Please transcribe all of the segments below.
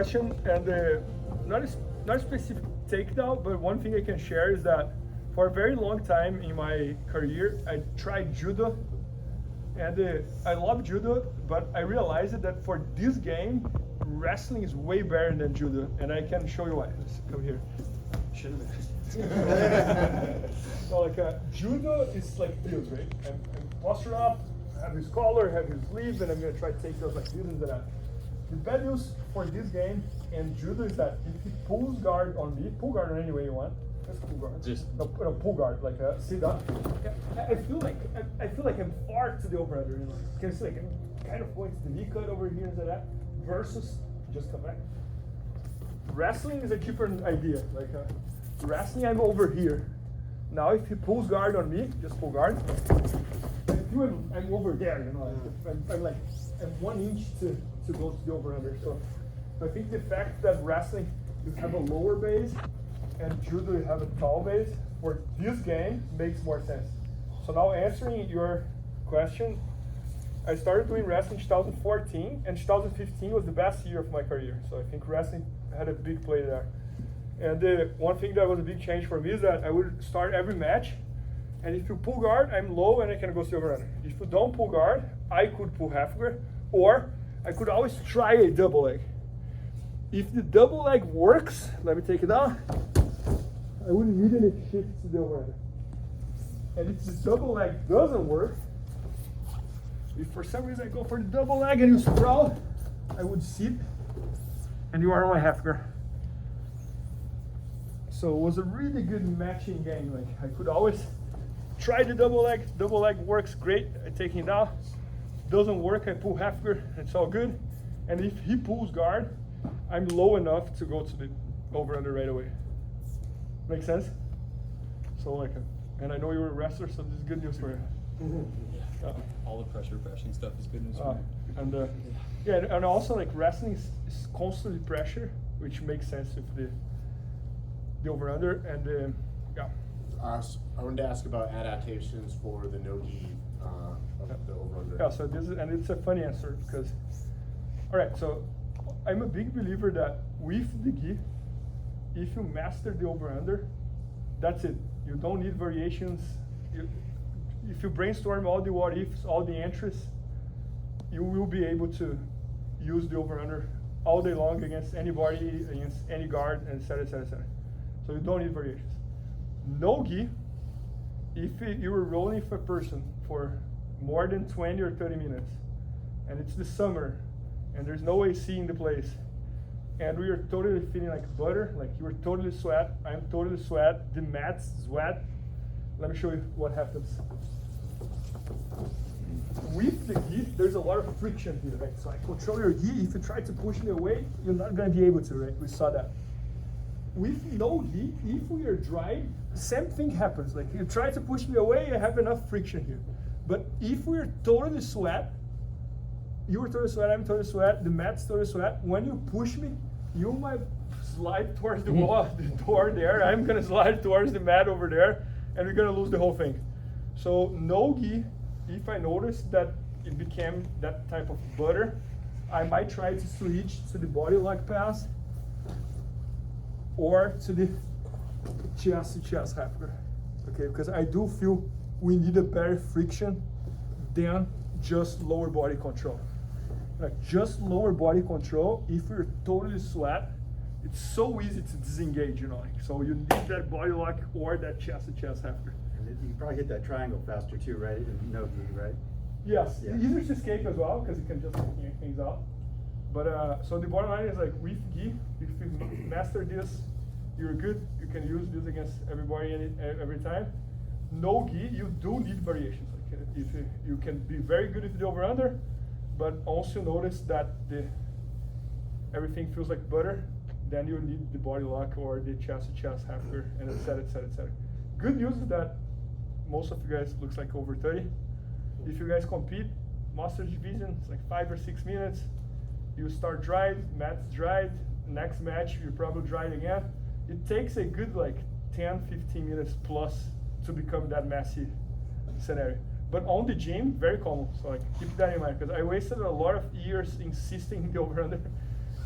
question, and not a specific takedown, but one thing I can share is that for a very long time in my career, I tried judo, and I love judo, but I realized that for this game, wrestling is way better than judo, and I can show you why. Let's come here. So like judo is like this, right? I'm posture up, have his collar, have his sleeve, and I'm gonna try to take those like this and that. The bad news for this game and judo is that if he pulls guard on me, pull guard on any way you want. Just pull guard. Just no, pull guard, like sit up. I feel like I'm far to the over under. You know, you can see like I'm kind of going to the knee cut over here and that. Versus just come back. Wrestling is a different idea. Like wrestling, I'm over here. Now if he pulls guard on me, just pull guard. I'm over there. You know, I'm 1 inch to go to the over under. So I think the fact that wrestling you have a lower base and judo you have a tall base for this game makes more sense. So now answering your question, I started doing wrestling in 2014, and 2015 was the best year of my career. So I think wrestling had a big play there. And one thing that was a big change for me is that I would start every match, and if you pull guard, I'm low and I can go to the over under. If you don't pull guard, I could pull half guard, or I could always try a double leg. If the double leg works, let me take it down, I wouldn't need any shifts to the over under. And if the double leg doesn't work, if for some reason I go for the double leg and you sprawl, I would sit and you are on my half guard. So it was a really good matching game. Like I could always try the double leg works great, I take him down. Doesn't work, I pull half guard, it's all good. And if he pulls guard, I'm low enough to go to the over under right away. Make sense? So like, and I know you're a wrestler, so this is good news for you. All the pressure bashing stuff is good news for me. And yeah, and also like wrestling is constantly pressure, which makes sense with the over under. And yeah. I wanted to ask about adaptations for the no-gi of the over under. Yeah, so this is, and it's a funny answer because, all right, so I'm a big believer that with the gi, if you master the over under, that's it. You don't need variations. If you brainstorm all the what ifs, all the entries, you will be able to use the over under all day long against anybody, against any guard, and etc. etc. So you don't need variations. No gi, if you were rolling for a person for more than 20 or 30 minutes, and it's the summer, and there's no AC in the place, and we are totally feeling like butter, like you are totally sweat, I'm totally sweat, the mat's sweat. Let me show you what happens. With the gi, there's a lot of friction here, right? So I control your gi, if you try to push me away, you're not gonna be able to, right? We saw that. With no gi, if we are dry, same thing happens. Like you try to push me away, I have enough friction here. But if we're totally sweat, you are totally sweat, I'm totally sweat, the mat's totally sweat, when you push me, you might slide towards the wall, the door there, I'm gonna slide towards the mat over there, and we're gonna lose the whole thing. So no gi, if I notice that it became that type of butter, I might try to switch to the body lock pass or to the chest to chest half guard. Okay, because I do feel we need a better friction than just lower body control. Like just lower body control, if you're totally sweat, it's so easy to disengage, you know, like, so you need that body lock or that chest to chest half guard. You can probably hit that triangle faster too, right? No gi, right? Yes, yeah. Easier to escape as well because you can just yank things out. But so the bottom line is like with gi, if you master this, you're good. You can use this against everybody every time. No gi, you do need variations. Like if you can be very good with the over under, but also notice that everything feels like butter. Then you need the body lock or the chest to chest half guard, and etc. etc. etc. Good news is that most of you guys looks like over 30. If you guys compete, Masters Division, it's like 5 or 6 minutes. You start dried, mat's dried, next match you probably dried again. It takes a good like 10, 15 minutes plus to become that messy scenario. But on the gym, very common, so like keep that in mind, because I wasted a lot of years insisting the over under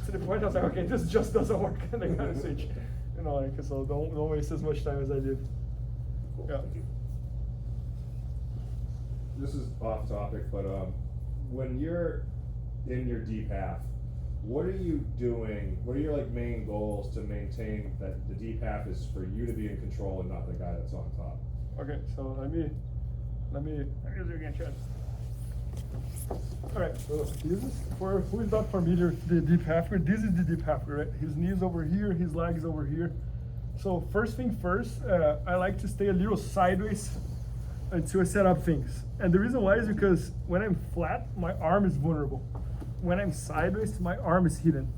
to the point I was like, okay, this just doesn't work, and I gotta switch. You know, like, so don't waste as much time as I did. Cool, Yeah. thank you. This is off topic, but when you're in your deep half, what are you doing? What are your like main goals to maintain that the deep half is for you to be in control and not the guy that's on top? Okay, so let me use it again, Chad. All right, so this is for who is not familiar with the deep halfer. This is the deep halfer, right? His knees over here, his legs over here. So first thing first, I like to stay a little sideways until I set up things. And the reason why is because when I'm flat, my arm is vulnerable. When I'm sideways, my arm is hidden.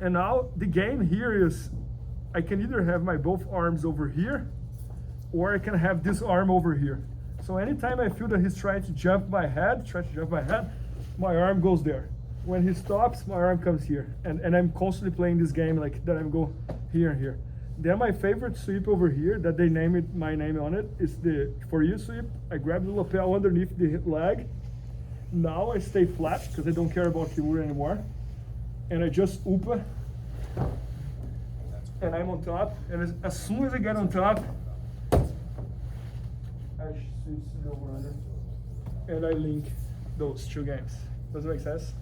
And now the game here is, I can either have my both arms over here, or I can have this arm over here. So anytime I feel that he's trying to jump my head, my arm goes there. When he stops, my arm comes here. And I'm constantly playing this game like that. I go here and here. Then my favorite sweep over here, that they name it, my name on it, is the Faria Sweep. I grab the lapel underneath the leg. Now I stay flat because I don't care about Kimura anymore. And I just upa. And I'm on top. And as soon as I get on top, I switch to the over under. And I link those two games. Does it make sense?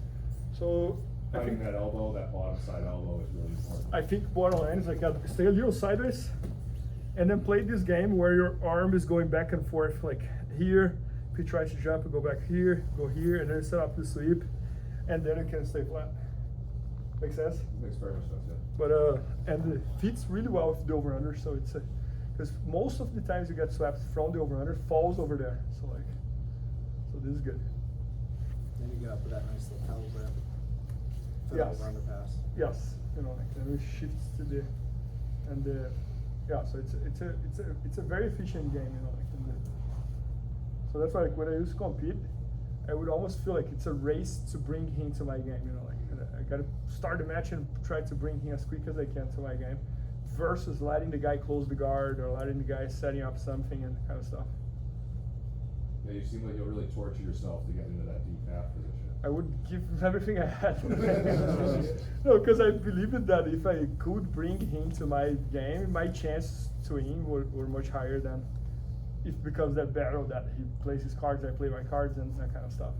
So I Finding think that elbow, that bottom side elbow is really important. I think bottom line is like stay a little sideways and then play this game where your arm is going back and forth, like here. If he tries to jump, go back here, go here, and then set up the sweep, and then you can stay flat. Make sense? Makes very much sense, yeah. But and it fits really well with the over under, so it's because most of the times you get swept from the over under falls over there. So like, so this is good. Then you get up with that nice little power grip for Yes. the over underpass. Yes, you know, like then it shifts to the and the yeah. So it's a very efficient game, you know, like. So that's why like, when I used to compete, I would almost feel like it's a race to bring him to my game, you know, like I gotta start the match and try to bring him as quick as I can to my game, versus letting the guy close the guard or letting the guy setting up something and kind of stuff. Yeah, you seem like you'll really torture yourself to get into that deep half position. I would give everything I had. No, because I believe that if I could bring him to my game, my chances to win were much higher than if it becomes that battle that he plays his cards, I play my cards, and that kind of stuff.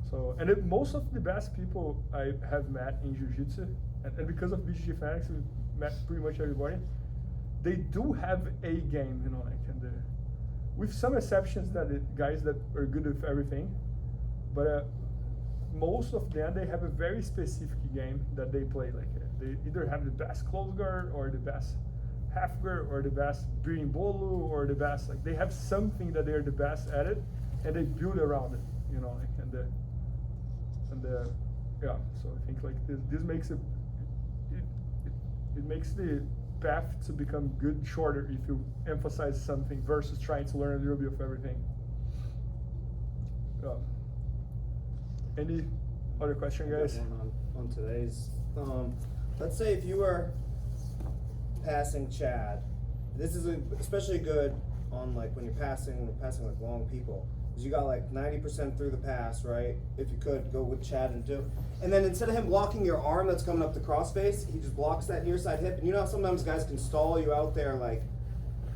So, and most of the best people I have met in Jiu-Jitsu, and because of BJJFANATICS, we've met pretty much everybody, they do have a game, you know, like, and with some exceptions that the guys that are good with everything, but most of them, they have a very specific game that they play. Like they either have the best close guard or the best half guard or the best bolo or the best, like they have something that they're the best at it, and they build around it, you know, like, and yeah. So I think like this makes it makes the path to become good shorter if you emphasize something versus trying to learn a little bit of everything. Any other question, guys? One on today's. Let's say if you were passing Chad, this is especially good on like when you're passing like long people, because you got like 90% through the pass, right? If you could go with Chad and do, and then instead of him blocking your arm that's coming up the crossface, he just blocks that near side hip. And you know how sometimes guys can stall you out there, like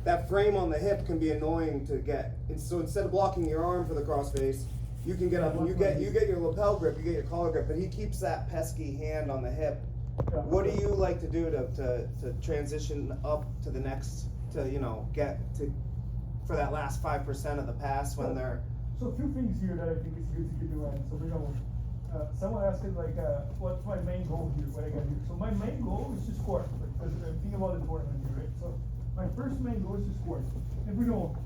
that frame on the hip can be annoying to get. And so instead of blocking your arm for the crossface, you can get up and you get your lapel grip, you get your collar grip, but he keeps that pesky hand on the hip. What do you like to do to transition up to the next, to, you know, get to, for that last 5% of the pass when they're... So a few things here that I think is good to keep in mind. So for example, someone asked me like, what's my main goal here when I get here? So my main goal is to score, because I'm thinking about the tournament here, right? So my first main goal is to score. If we know,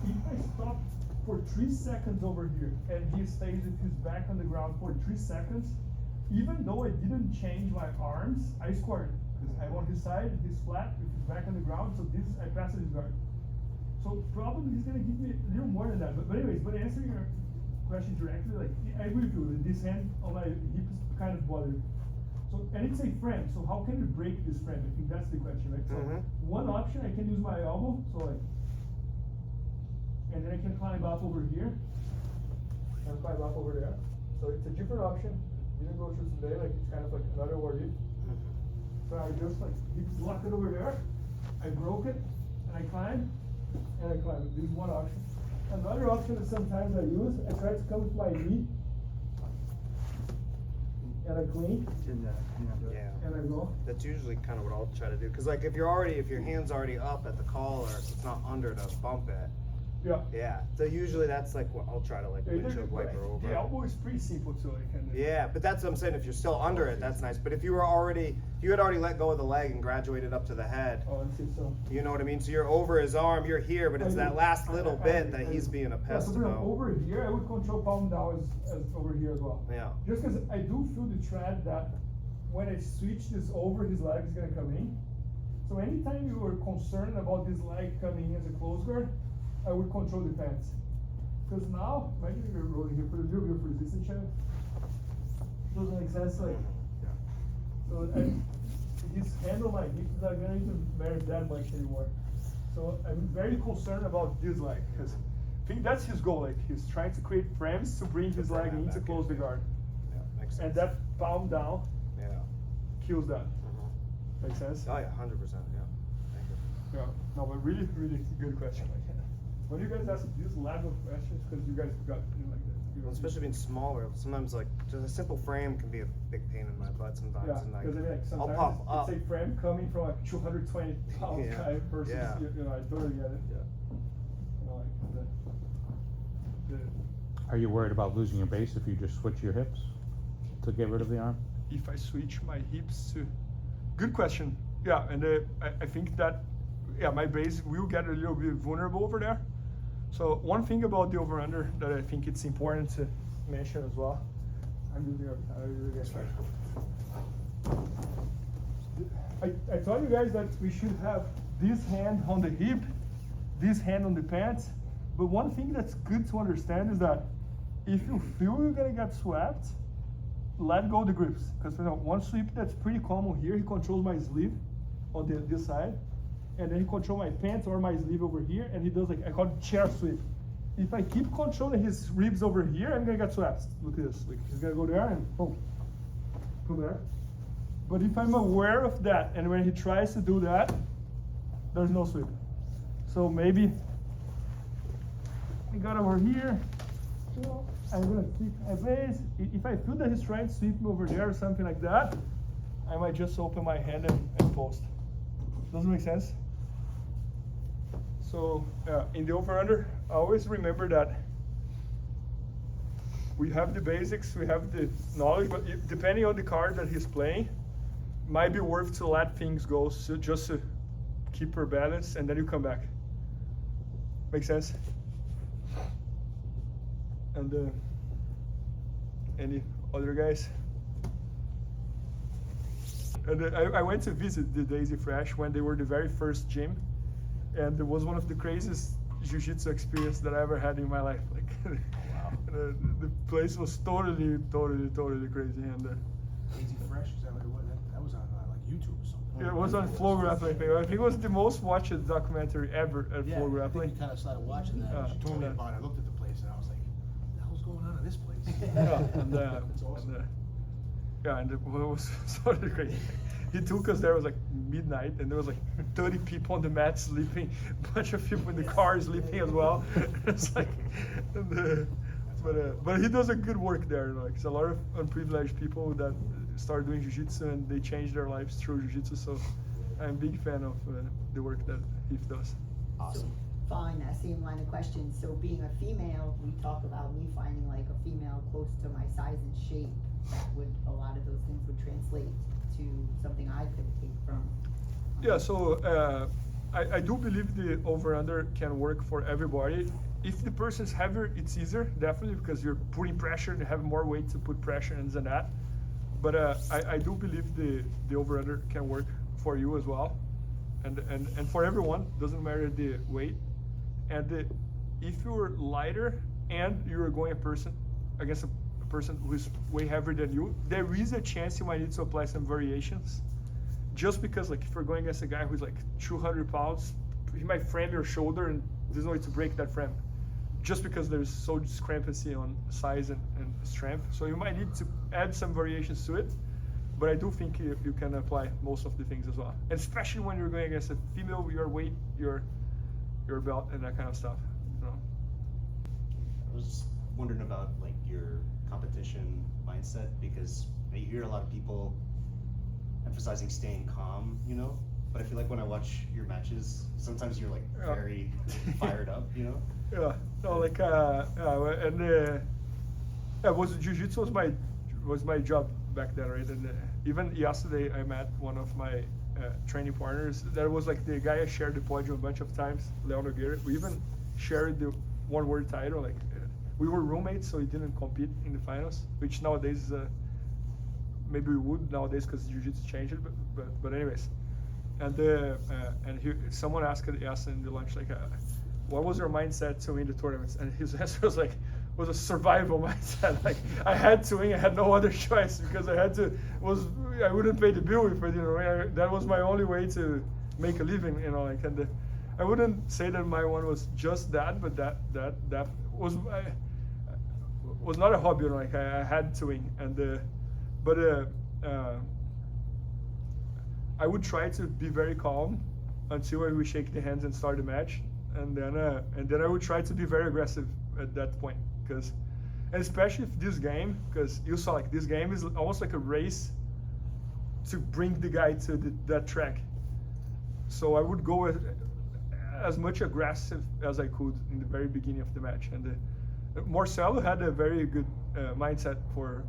if I stop for 3 seconds over here, and he stays with his back on the ground for 3 seconds, even though I didn't change my arms, I scored. Because I'm on his side, he's flat, with his back on the ground, so this, I pass his guard. So probably he's gonna give me a little more than that. But anyways, but answering your question directly, like, I agree with you, this hand on my hip is kind of bothered. So, and it's a frame, so how can you break this frame? I think that's the question, right? So one option, I can use my elbow, so like, and then I can climb up over here, and climb up over there. So it's a different option. didn't go through today, like it's kind of like another overheat. So I just like blocked it over there. I broke it, and I climbed, and I climbed. This is one option. Another option that sometimes I use, I try to come with my knee, and I clean, Yeah. and I go. That's usually kind of what I'll try to do. Cause like if your hand's already up at the collar, it's not under to bump it. Yeah. Yeah. So usually that's like what I'll try to like windshield wiper over. The elbow is pretty simple too. I can. Yeah, but that's what I'm saying. If you're still under it, that's nice. But if you had already let go of the leg and graduated up to the head, Oh, let's see. So. you know what I mean? So you're over his arm, you're here, but it's I that do. last little I bit do, that I he's do. being a Yeah, pest so about. over here, I would control palm down as over here as well. Yeah. Just because I do feel the trend that when I switch this over, his leg is gonna come in. So anytime you are concerned about this leg coming in as a close guard, I would control the pants. Because now, imagine you're rolling here, put a little bit of resistance check. Doesn't make sense, like. So his hand on my hip is not gonna even matter that much anymore. So I'm very concerned about this leg, because I think that's his goal. Like he's trying to create frames to bring his leg in to close the guard, Yeah, makes sense. and that palm down Yeah. kills that. Makes sense? Oh yeah, 100%. Yeah. Thank you. Yeah. No, but really, really good question. Like, when you guys ask this level of questions, because you guys got like that. Well, especially being smaller, sometimes like just a simple frame can be a big pain in my butt sometimes. Yeah, And like, because I mean, like, I'll sometimes pop up. it's a frame coming from a 220 pound Yeah, guy versus yeah. you know, I totally get it. Yeah. You know, like the Are you worried about losing your base if you just switch your hips to get rid of the arm? if I switch my hips to, good question. Yeah, and I think that my base will get a little bit vulnerable over there. So one thing about the over under that I think it's important to mention as well. I'm using I told you guys that we should have this hand on the hip, this hand on the pants. But one thing that's good to understand is that if you feel you're gonna get swept, let go of the grips. Because one sweep that's pretty common here, he controls my sleeve on this side, and then he controls my pants or my sleeve over here, and he does like, I call it chair sweep. If I keep controlling his ribs over here, I'm gonna get swept. Look at this, like he's gonna go there and boom, come there. But if I'm aware of that, and when he tries to do that, there's no sweep. So maybe I got over here, you know, I'm gonna keep my base. If I feel that he's trying to sweep me over there or something like that, I might just open my hand and post. Doesn't make sense? So in the over-under, always remember that we have the basics, we have the knowledge, but depending on the card that he's playing, might be worth to let things go, so just to keep her balance, and then you come back. Make sense? And any other guys? And I went to visit the Daisy Fresh when they were the very first gym, and it was one of the craziest jiu-jitsu experience that I ever had in my life. Like, the place was totally crazy. And Daisy Fresh, is that what it was? That was on like YouTube or something. it was on Flow Grappling. I think it was the most watched documentary ever at Yeah, Flow I think Grappling. we kind of started watching that. Yeah, She told me yeah. about it. I looked at the place and I was like, what the hell's going on in this place? Yeah, and, It's awesome. and it was sort of crazy. He took us there, it was like midnight, and there was like 30 people on the mat sleeping, a bunch of people in the car sleeping as well. It's like, but he does a good work there. Like, it's a lot of unprivileged people that start doing jiu-jitsu and they change their lives through jiu-jitsu. So I'm a big fan of the work that he does. Awesome. Following that same line of questions, so being a female, we talk about me finding like a female close to my size and shape, that would, a lot of those things would translate to something I could take from. Yeah, so I do believe the over-under can work for everybody. If the person's heavier, it's easier, definitely, because you're putting pressure and you have more weight to put pressure in than that. But I do believe the over-under can work for you as well. And for everyone, doesn't matter the weight. And if you're lighter and you're going against a person who's way heavier than you, there is a chance you might need to apply some variations. Just because, like, if you're going against a guy who's like 200 pounds, he might frame your shoulder and there's no way to break that frame. just because there's so discrepancy on size and strength. So you might need to add some variations to it, but I do think you can apply most of the things as well. And especially when you're going against a female, your weight, your belt, and that kind of stuff. You know? I was wondering about like your competition mindset, because you hear a lot of people emphasizing staying calm, you know, but I feel like when I watch your matches, sometimes you're like very fired up, you know. Yeah, no, like jiu-jitsu was my job back then, right? And even yesterday I met one of my training partners. That was like the guy I shared the podium a bunch of times, Leon Nogueira. We even shared the one world title. Like we were roommates, so he didn't compete in the finals, which nowadays maybe we would nowadays because jiu-jitsu changed it. But anyways, and someone asked in the lunch like, what was your mindset to win the tournaments? And his answer was like, was a survival mindset. Like I had to win, I had no other choice because I wouldn't pay the bill if I didn't win. That was my only way to make a living, you know. Like, and I wouldn't say that my one was just that, but that was was not a hobby. You know, like I had to win, and I would try to be very calm until I would shake the hands and start the match, and then I would try to be very aggressive at that point. And especially if this game, because you saw like this game is almost like a race to bring the guy to that track. So I would go as much aggressive as I could in the very beginning of the match. And Marcelo had a very good mindset for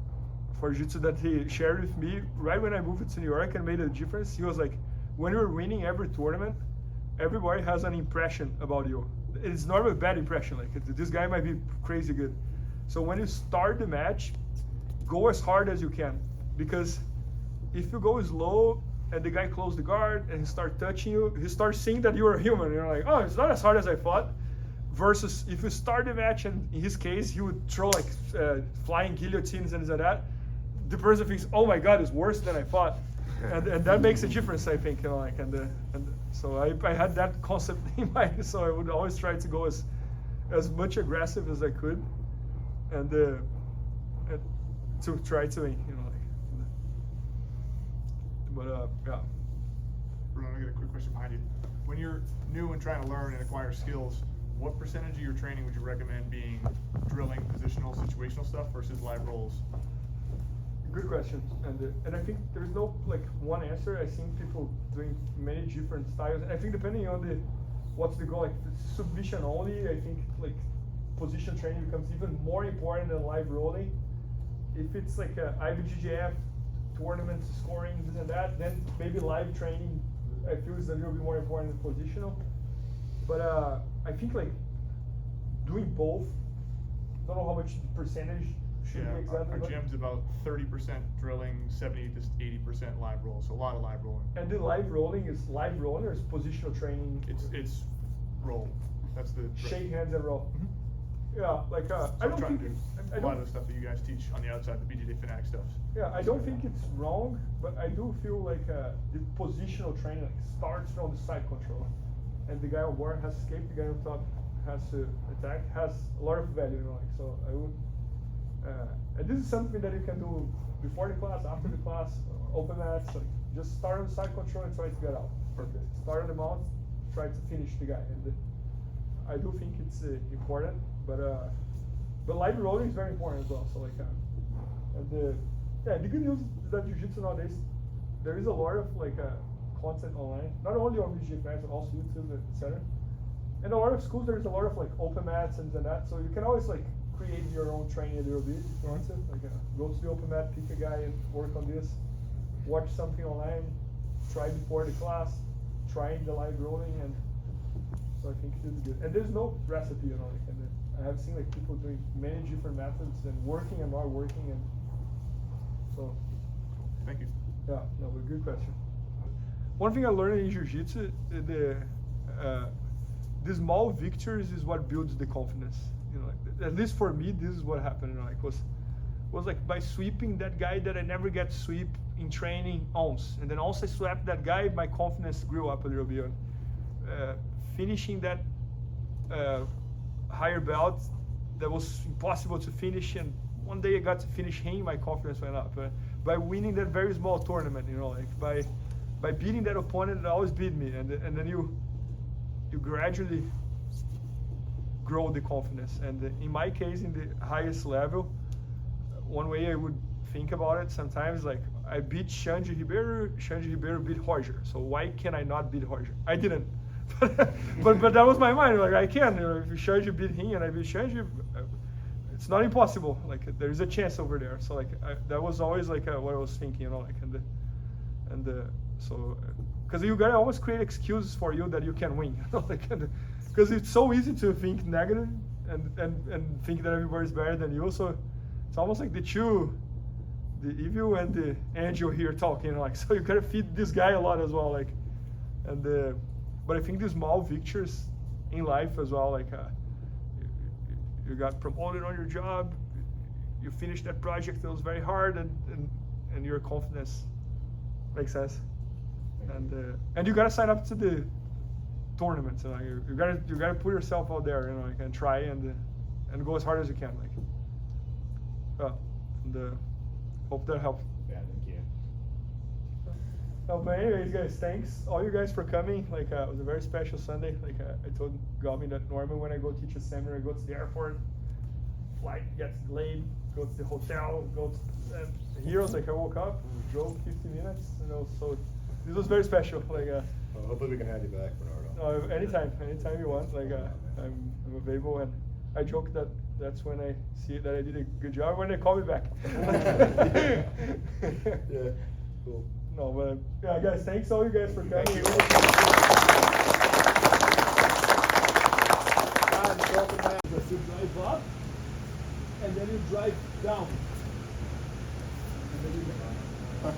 jiu-jitsu that he shared with me right when I moved to New York and made a difference. He was like, when you're winning every tournament, everybody has an impression about you. It's not a bad impression, like this guy might be crazy good. So when you start the match, go as hard as you can, because if you go slow and the guy closes the guard and he starts touching you, he starts seeing that you're a human. You're like, oh, it's not as hard as I thought. Versus if you start the match and in his case he would throw like flying guillotines and that, the person thinks, oh my God, it's worse than I thought. And that makes a difference, I think, you know, like, and so I had that concept in mind, so I would always try to go as much aggressive as I could, and to try to win, you know, like, yeah. Bruno, I got a quick question behind you. When you're new and trying to learn and acquire skills, what percentage of your training would you recommend being drilling, positional, situational stuff versus live rolls? Good question, and I think there's no like one answer. I've seen people doing many different styles. I think depending on what's the goal, like submission only, I think like position training becomes even more important than live rolling. If it's like a IBJJF tournament scoring this and that, then maybe live training I feel is a little bit more important than positional. But I think like doing both. Don't know how much percentage. Yeah, our gym's about 30% drilling, 70 to 80% live roll, so a lot of live rolling. And the live rolling is live rolling or is positional training? It's roll. That's the shake hands and roll. Mm-hmm. Yeah, like I don't think a lot of the stuff that you guys teach on the outside, the BJJFANATICS stuff. Yeah, I don't think it's wrong, but I do feel like the positional training like starts from the side control, and the guy on board has escaped, the guy on top has to attack, has a lot of value, you know, like, so I would. And this is something that you can do before the class, after the class, open mats, like just start on the side control and try to get out. Perfect. Start on the mount, try to finish the guy. And I do think it's important, but live rolling is very important as well. So like, the good news is that jiu-jitsu nowadays, there is a lot of like content online, not only on BJJFANATICS, but also YouTube, etc. And a lot of schools, there's a lot of like open mats and that, so you can always like create your own training a little bit if you want to. Like go to the open mat, pick a guy and work on this. Watch something online, try before the class, try the live rolling, and so I think it is good. And there's no recipe, you know. Like, and I have seen like people doing many different methods and working and not working, and so. Thank you. Yeah, no, but good question. One thing I learned in jiu-jitsu, the small victories is what builds the confidence. You know, like, at least for me, this is what happened. You know, like was like by sweeping that guy that I never get to sweep in training once, and then also I swept that guy, my confidence grew up a little bit. Finishing that higher belts that was impossible to finish, and one day I got to finish him, my confidence went up. By winning that very small tournament, you know, like by beating that opponent that always beat me, and then you gradually grow the confidence. And in my case, in the highest level, one way I would think about it sometimes, like I beat Xande Ribeiro beat Roger, so why can I not beat Roger? I didn't, but that was my mind, like I can, you know, if Xande beat him and I beat Xande, it's not impossible, like there's a chance over there. So like that was always like what I was thinking, you know, like so because you gotta always create excuses for you that you can win, you know, like, because it's so easy to think negative and think that everybody's better than you. So it's almost like the evil and the angel here talking, you know, like, so you gotta feed this guy a lot as well, like, but I think the small victories in life as well, like you got promoted on your job, you finished that project that was very hard, and your confidence makes sense. And you gotta sign up to the tournaments, you know, you gotta put yourself out there, you know, like, and try and go as hard as you can, like. Well, hope that helped. Yeah, thank you. Well, but anyways, guys, thanks all you guys for coming. Like, it was a very special Sunday. Like, I told Gavin that normally when I go teach a seminar, I go to the airport, flight gets delayed, go to the hotel, go to here. I was like, I woke up, drove 50 minutes, you know. So this was very special. Like, Well, hopefully we can have you back, Bernardo. anytime you want. Like, I'm available, and I joke that that's when I see that I did a good job, when they call me back. Yeah, cool. No, but yeah, guys, thanks all you guys for coming. Thank you. Just you drive up, and then you drive down. And then you get up.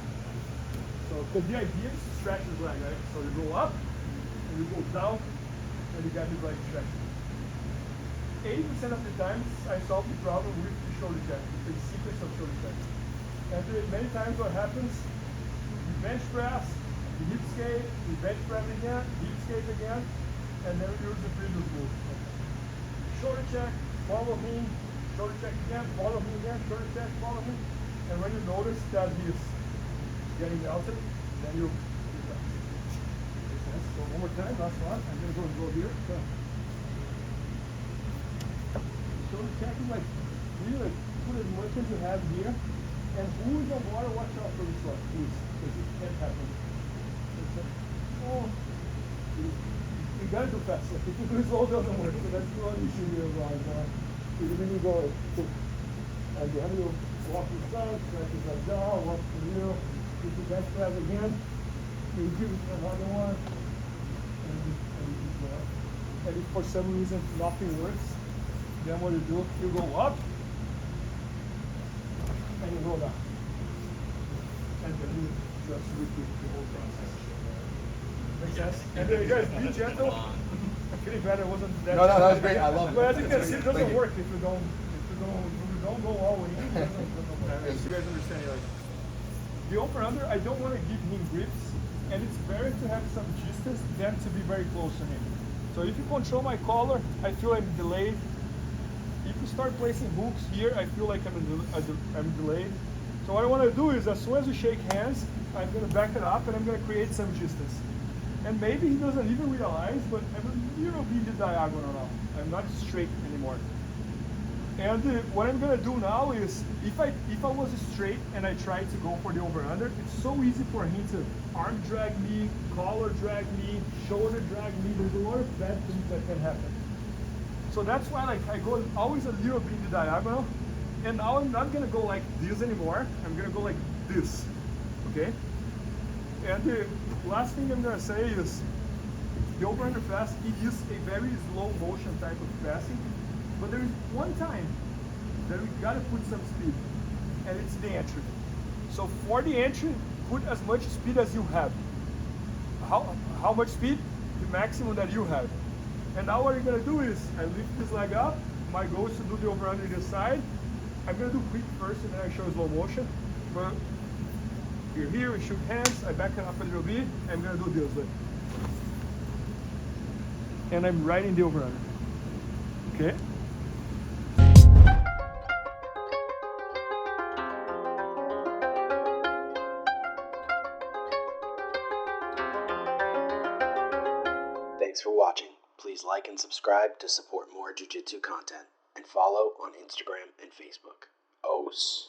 So, because the idea is to stretch the leg, right? So you go up, and you go down, and you get the leg stretched. 80% of the times I solve the problem with the shoulder check, with the sequence of shoulder checks. And many times what happens, you bench press, you hip skate, you bench press again, hip skate again, and then we use the previous move. Shoulder check, follow him, shoulder check again, follow him again, shoulder check, follow him. And when you notice that he's getting melted, then you press. Makes sense? So one more time, last one. I'm gonna go here. So. Shoulder checking, like, really put as much as you have here. And who is on water, watch out for this one, please, because it can't happen. Oh, you gotta do fast. Like, if you do slow, it doesn't work. So that's the only issue here, guys. When you go, and then you walk the side, stretch it like down, walk the wheel, do the bench press again, you give it another one, and you keep going. And if for some reason nothing works, then what you do, you go up, and you go down. And then you just repeat the whole process. Make sense? And then you guys, be gentle. I'm feeling bad I wasn't that. No, that's great. I love it. But as you can see, it doesn't Thank you. work if you don't go all the way in. It doesn't matter. You guys understand, like, the over-under, I don't want to give him grips, and it's better to have some distance than to be very close to him. So if you control my collar, I feel I'm delayed. If you start placing hooks here, I feel like I'm delayed. So what I want to do is, as soon as we shake hands, I'm going to back it up and I'm going to create some distance. And maybe he doesn't even realize, but I'm a little bit diagonal now. I'm not straight anymore. And what I'm going to do now is, if I was straight and I tried to go for the over-under, it's so easy for him to arm drag me, collar drag me, shoulder drag me. There's a lot of bad things that can happen. So that's why, like, I go always a little bit in the diagonal, and now I'm not gonna go like this anymore. I'm gonna go like this, okay? And the last thing I'm gonna say is, the over-under pass, it is a very slow motion type of passing, but there is one time that we gotta put some speed, and it's the entry. So for the entry, put as much speed as you have. How much speed? The maximum that you have. And now what you're gonna do is, I lift this leg up, my goal is to do the over-under this side. I'm gonna do quick first and then I show slow motion. But you're here, we shook hands, I back it up a little bit, I'm gonna do this way. And I'm right in the over-under. Okay. Thanks for watching. Please like and subscribe to support more jiu-jitsu content, and follow on Instagram and Facebook. Os.